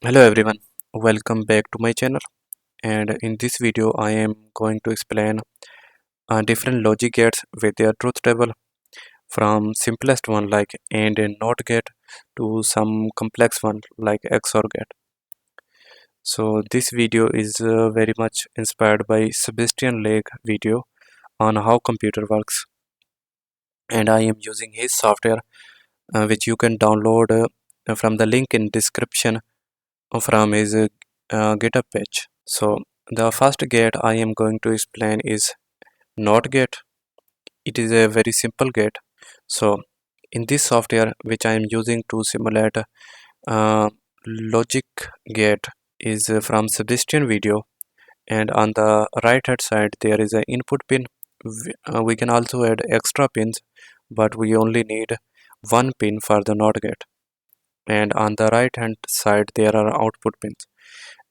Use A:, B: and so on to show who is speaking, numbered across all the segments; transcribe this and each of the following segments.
A: Hello everyone, welcome back to my channel. And in this video I am going to explain different logic gates with their truth table, from simplest one like AND and NOT gate to some complex one like XOR gate. So this video is very much inspired by Sebastian Lake video on how computer works, and I am using his software, which you can download from the link in description from his GitHub page. So the first gate I am going to explain is NOT gate. It is a very simple gate. So in this software which I am using to simulate logic gate is from Sebastian video, and on the right hand side there is an input pin. We can also add extra pins, but we only need one pin for the NOT gate. And on the right hand side there are output pins,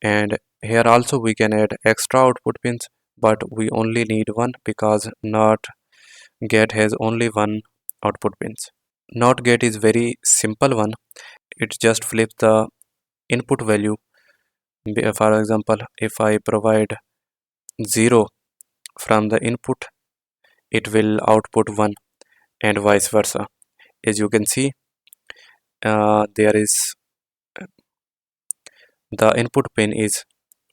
A: and here also we can add extra output pins, but we only need one because NOT gate has only one output pins. NOT gate is very simple one. It just flips the input value. For example, if I provide 0 from the input, it will output 1, and vice versa. As you can see, there is the input pin is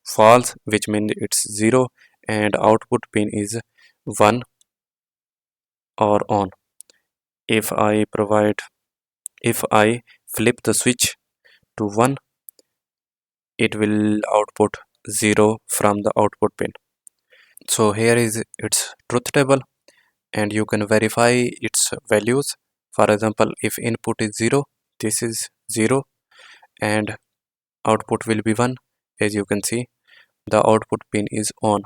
A: false, which means it's 0, and output pin is 1 or on. If I provide if I flip the switch to 1, it will output 0 from the output pin. So here is its truth table, and you can verify its values. For example, if input is 0, this is 0, and output will be 1. As you can see, the output pin is on.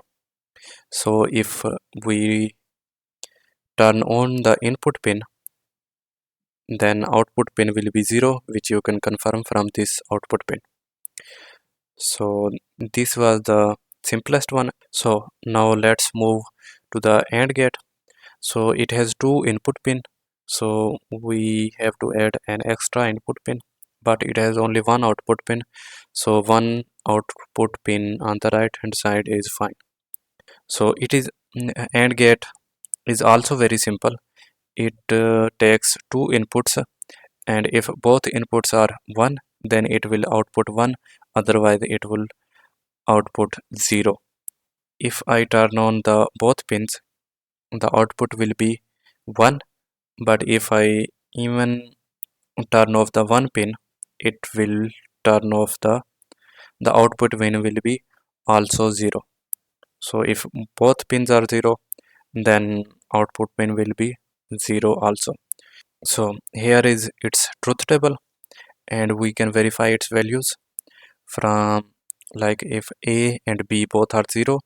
A: So if we turn on the input pin, then output pin will be 0, which you can confirm from this output pin. So this was the simplest one. So now let's move to the AND gate. So it has two input pin, so we have to add an extra input pin, but it has only one output pin, so one output pin on the right hand side is fine. So it is AND gate is also very simple. It takes two inputs, and if both inputs are 1, then it will output 1, otherwise it will output 0. If I turn on the both pins, the output will be 1, but if I even turn off the one pin, it will turn off the output pin will be also 0. So if both pins are 0, then output pin will be 0 also. So here is its truth table, and we can verify its values from, like, if A and B both are 0,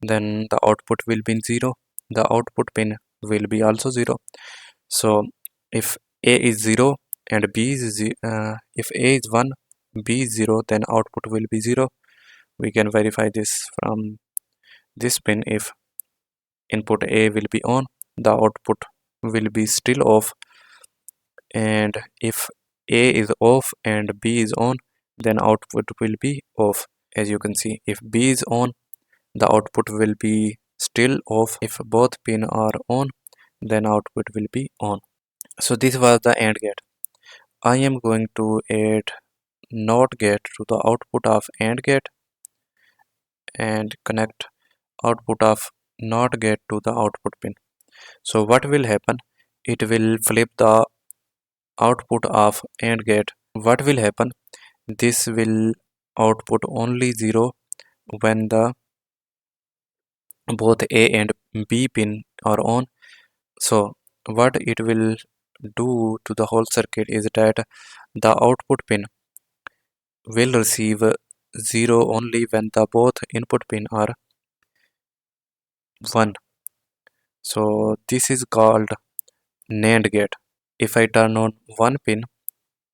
A: then the output will be 0, the output pin will be also 0. So if A is 0 and B is if A is 1, B is 0, then output will be 0. We can verify this from this pin. If input A will be on, the output will be still off, and if A is off and B is on, then output will be off. As you can see, if B is on, the output will be still off. If both pin are on, then output will be on. So this was the AND gate. I am going to add NOT gate to the output of AND gate and connect output of NOT gate to the output pin. So what will happen? It will flip the output of AND gate. What will happen? This will output only 0 when the both A and B pin are on. So what it will do to the whole circuit is that the output pin will receive 0 only when the both input pin are 1. So this is called NAND gate. If I turn on one pin,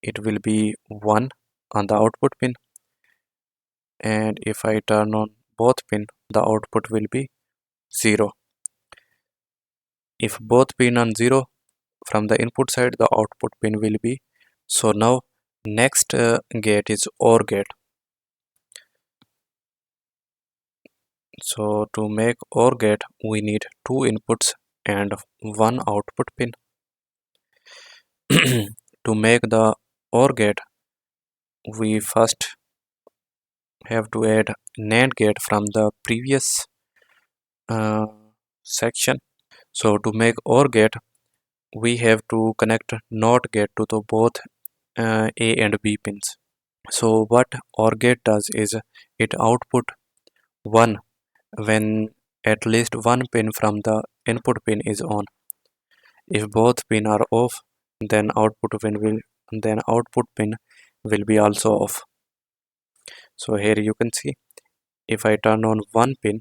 A: it will be 1 on the output pin, and if I turn on both pin, the output will be 0. If both pin on 0 from the input side, the output pin will be. So now next gate is OR gate. So to make OR gate, we need two inputs and one output pin. To make the OR gate, we first have to add NAND gate from the previous uh, section. So to make OR gate, we have to connect NOT gate to the both A and B pins. So what OR gate does is it output 1 when at least one pin from the input pin is on. If both pin are off, then output pin will be also off. So here you can see, if I turn on one pin,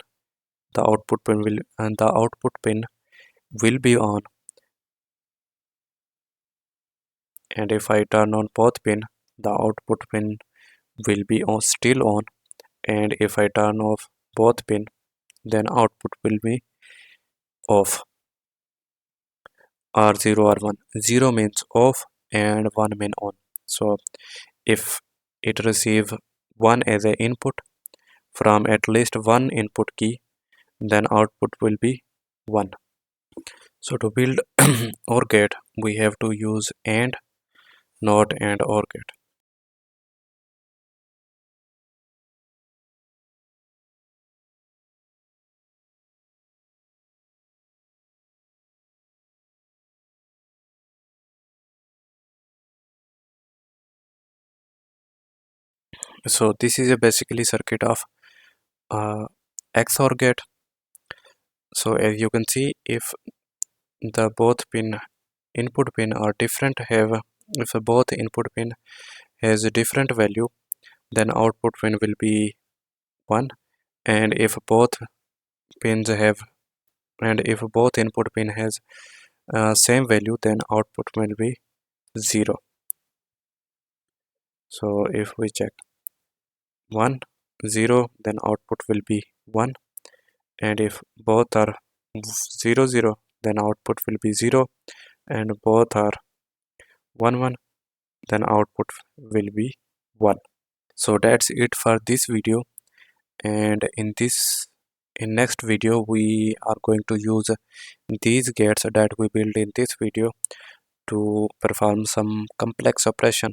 A: the output pin will be on, and if I turn on both pin, the output pin will be on, still on, and if I turn off both pin, then output will be off, or 0 or 1. 0 means off and 1 means on. So if it receive 1 as an input from at least one input key, then output will be 1. So to build OR gate, we have to use AND, NOT and OR gate. So this is a basically circuit of uh, XOR gate. So as you can see, if the both pin input pin are different, if both input pin has a different value, then output pin will be 1, and if both pins have and if both input pin has same value, then output will be 0. So if we check 1 0, then output will be 1, and if both are 0 0, then output will be 0, and both are 1 1, then output will be 1. So that's it for this video, and in next video we are going to use these gates that we built in this video to perform some complex operation.